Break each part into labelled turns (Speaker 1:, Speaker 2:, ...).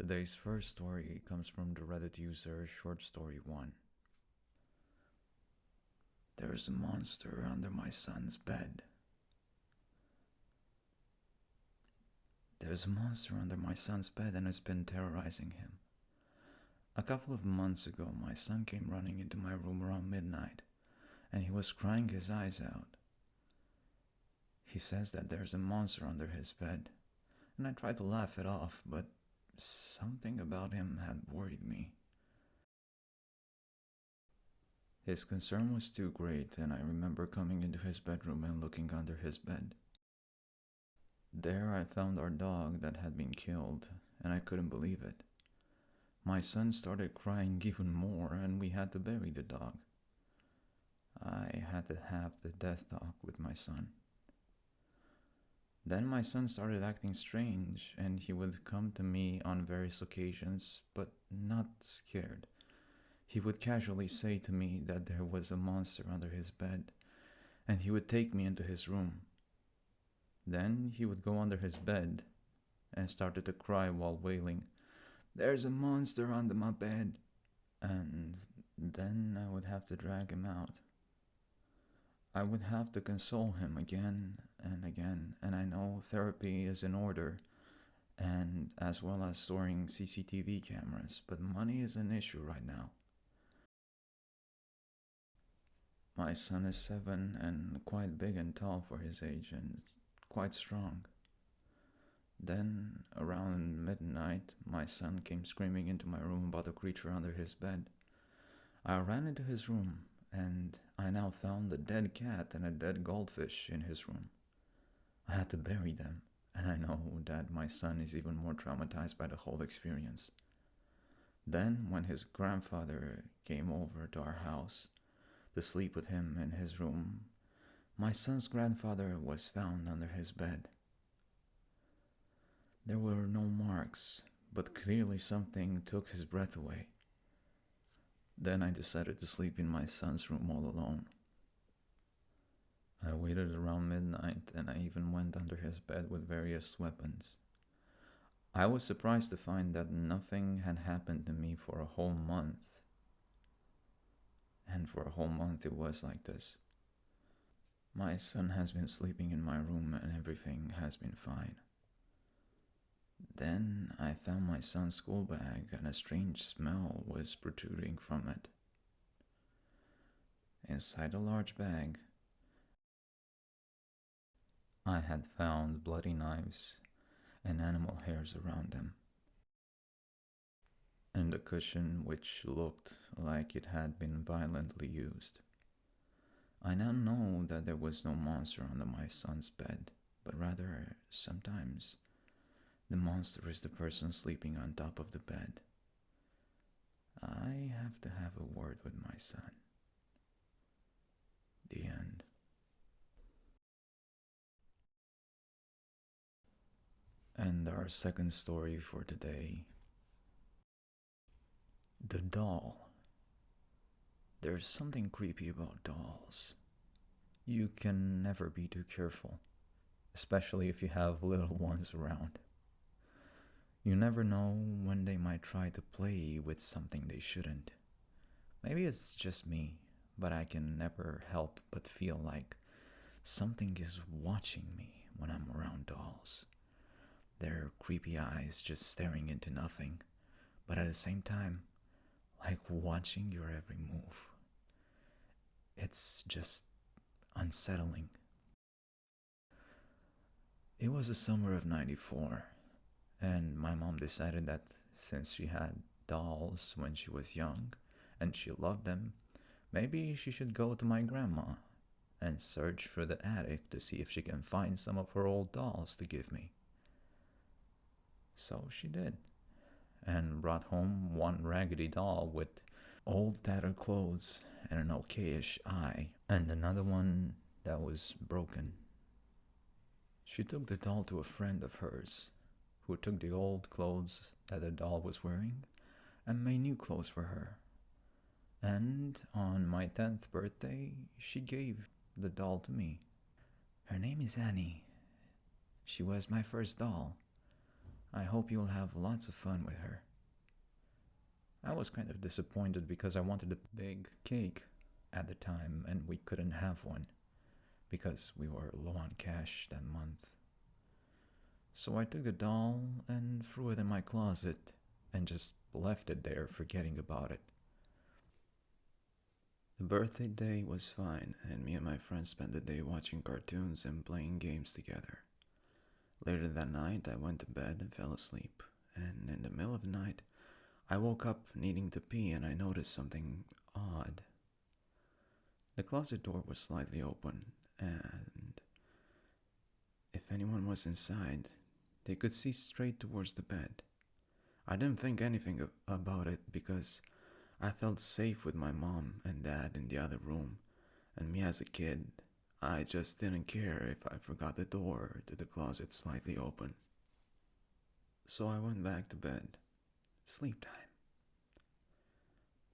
Speaker 1: Today's first story comes from the Reddit user Short Story 1. There's a monster under my son's bed. There's a monster under my son's bed and it's been terrorizing him. A couple of months ago, my son came running into my room around midnight and he was crying his eyes out. He says that there's a monster under his bed, and I tried to laugh it off, but something about him had worried me. His concern was too great, and I remember coming into his bedroom and looking under his bed. There I found our dog that had been killed, and I couldn't believe it. My son started crying even more, and we had to bury the dog. I had to have the death talk with my son. Then my son started acting strange, and he would come to me on various occasions, but not scared. He would casually say to me that there was a monster under his bed, and he would take me into his room. Then he would go under his bed and started to cry while wailing, "There's a monster under my bed." And then I would have to drag him out. I would have to console him again and again, and I know therapy is in order, and as well as storing CCTV cameras, but money is an issue right now. My son is 7 and quite big and tall for his age and quite strong. Then, around midnight, my son came screaming into my room about a creature under his bed. I ran into his room, and I now found a dead cat and a dead goldfish in his room. I had to bury them, and I know that my son is even more traumatized by the whole experience. Then, when his grandfather came over to our house to sleep with him in his room, my son's grandfather was found under his bed. There were no marks, but clearly something took his breath away. Then I decided to sleep in my son's room all alone. I waited around midnight and I even went under his bed with various weapons. I was surprised to find that nothing had happened to me for a whole month. And for a whole month it was like this. My son has been sleeping in my room and everything has been fine. Then I found my son's school bag and a strange smell was protruding from it. Inside a large bag, I had found bloody knives and animal hairs around them, and a cushion which looked like it had been violently used. I now know that there was no monster under my son's bed, but rather, sometimes, the monster is the person sleeping on top of the bed. I have to have a word with my son. The end. And our second story for today. The doll. There's something creepy about dolls. You can never be too careful, especially if you have little ones around. You never know when they might try to play with something they shouldn't. Maybe it's just me, but I can never help but feel like something is watching me when I'm around dolls. Their creepy eyes just staring into nothing, but at the same time, like watching your every move. It's just unsettling. It was the summer of '94, and my mom decided that since she had dolls when she was young and she loved them, maybe she should go to my grandma and search for the attic to see if she can find some of her old dolls to give me. So she did, and brought home one raggedy doll with old tattered clothes and an okayish eye, and another one that was broken. She took the doll to a friend of hers, who took the old clothes that the doll was wearing and made new clothes for her. And on my 10th birthday, she gave the doll to me. Her name is Annie. She was my first doll. I hope you'll have lots of fun with her. I was kind of disappointed because I wanted a big cake at the time and we couldn't have one because we were low on cash that month. So I took the doll and threw it in my closet and just left it there, forgetting about it. The birthday day was fine, and me and my friends spent the day watching cartoons and playing games together. Later that night, I went to bed and fell asleep, and in the middle of the night, I woke up needing to pee and I noticed something odd. The closet door was slightly open, and if anyone was inside, they could see straight towards the bed. I didn't think anything about it because I felt safe with my mom and dad in the other room, and me as a kid, I just didn't care if I forgot the door to the closet slightly open. So I went back to bed. Sleep time.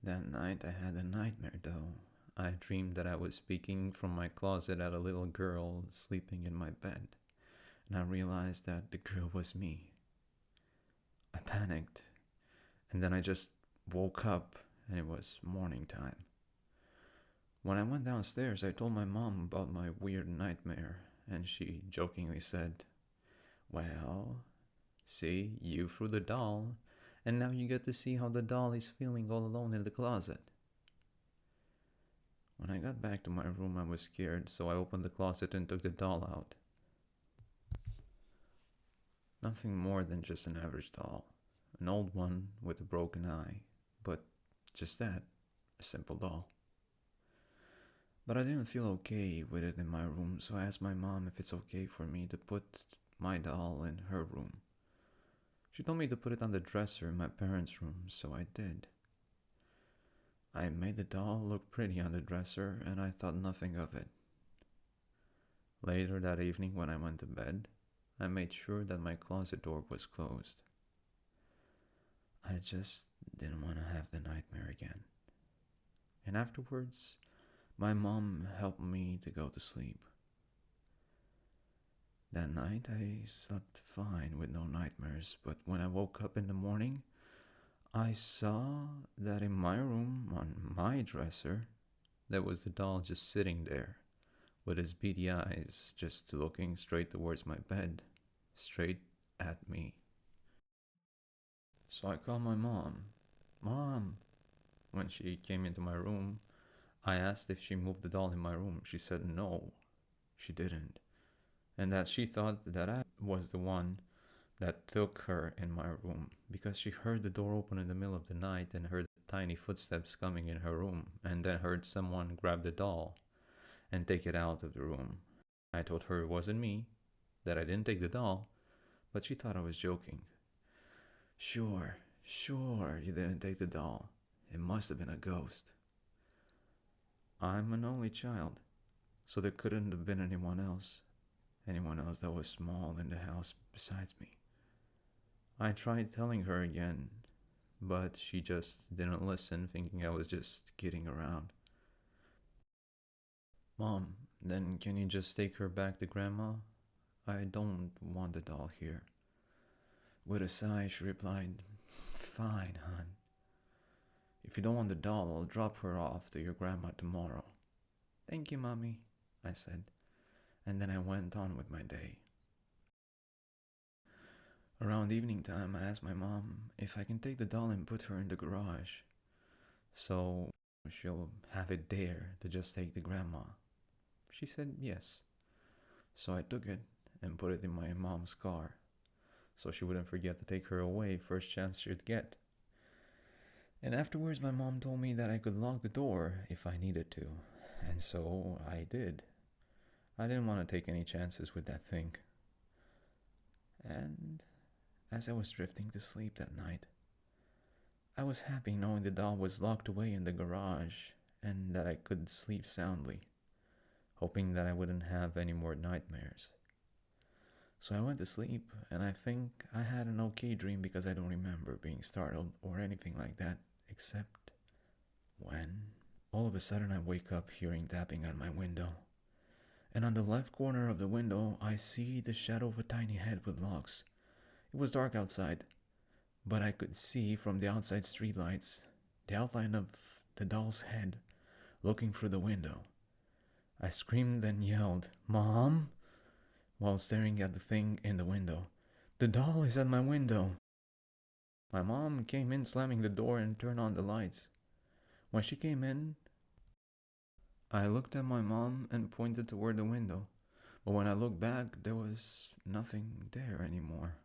Speaker 1: That night I had a nightmare though. I dreamed that I was speaking from my closet at a little girl sleeping in my bed, and I realized that the girl was me. I panicked, and then I just woke up and it was morning time. When I went downstairs, I told my mom about my weird nightmare, and she jokingly said, "Well, see, you threw the doll, and now you get to see how the doll is feeling all alone in the closet." When I got back to my room, I was scared, so I opened the closet and took the doll out. Nothing more than just an average doll, an old one with a broken eye, but just that, a simple doll. But I didn't feel okay with it in my room, so I asked my mom if it's okay for me to put my doll in her room. She told me to put it on the dresser in my parents' room, so I did. I made the doll look pretty on the dresser, and I thought nothing of it. Later that evening, when I went to bed, I made sure that my closet door was closed. I just didn't want to have the nightmare again. And afterwards, my mom helped me to go to sleep. That night, I slept fine with no nightmares, but when I woke up in the morning, I saw that in my room, on my dresser, there was the doll just sitting there, with his beady eyes just looking straight towards my bed, straight at me. So I called my mom. "Mom!" When she came into my room, I asked if she moved the doll in my room. She said no, she didn't, and that she thought that I was the one that took her in my room because she heard the door open in the middle of the night and heard tiny footsteps coming in her room, and then heard someone grab the doll and take it out of the room. I told her it wasn't me, that I didn't take the doll, but she thought I was joking. Sure, you didn't take the doll. It must have been a ghost. I'm an only child, so there couldn't have been anyone else that was small in the house besides me. I tried telling her again, but she just didn't listen, thinking I was just kidding around. "Mom, then can you just take her back to Grandma? I don't want the doll here." With a sigh, she replied, "Fine, hon. If you don't want the doll, I'll drop her off to your grandma tomorrow." "Thank you, Mommy," I said, and then I went on with my day. Around evening time, I asked my mom if I can take the doll and put her in the garage, so she'll have it there to just take to Grandma. She said yes, so I took it and put it in my mom's car, so she wouldn't forget to take her away first chance she'd get. And afterwards, my mom told me that I could lock the door if I needed to, and so I did. I didn't want to take any chances with that thing. And as I was drifting to sleep that night, I was happy knowing the doll was locked away in the garage and that I could sleep soundly, hoping that I wouldn't have any more nightmares. So I went to sleep, and I think I had an okay dream because I don't remember being startled or anything like that, except when all of a sudden I wake up hearing tapping on my window. And on the left corner of the window, I see the shadow of a tiny head with locks. It was dark outside, but I could see from the outside streetlights the outline of the doll's head looking through the window. I screamed and yelled, "Mom!" while staring at the thing in the window. "The doll is at my window!" My mom came in slamming the door and turned on the lights. When she came in, I looked at my mom and pointed toward the window, but when I looked back, there was nothing there anymore.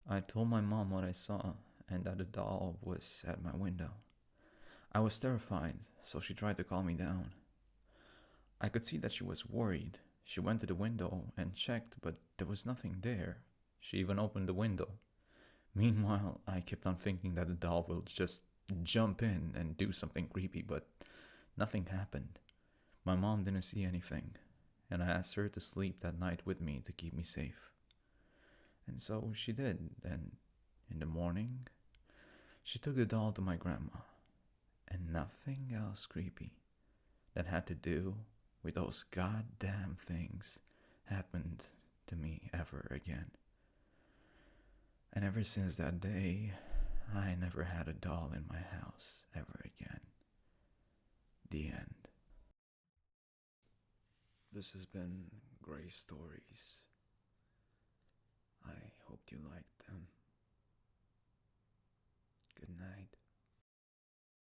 Speaker 1: I told my mom what I saw and that the doll was at my window. I was terrified, so she tried to calm me down. I could see that she was worried. She went to the window and checked, but there was nothing there. She even opened the window. Meanwhile, I kept on thinking that the doll will just jump in and do something creepy, but nothing happened. My mom didn't see anything, and I asked her to sleep that night with me to keep me safe. And so she did, and in the morning, she took the doll to my grandma, and nothing else creepy that had to do with those goddamn things happened to me ever again. And ever since that day, I never had a doll in my house ever again. The end. This has been Gray Stories. I hope you liked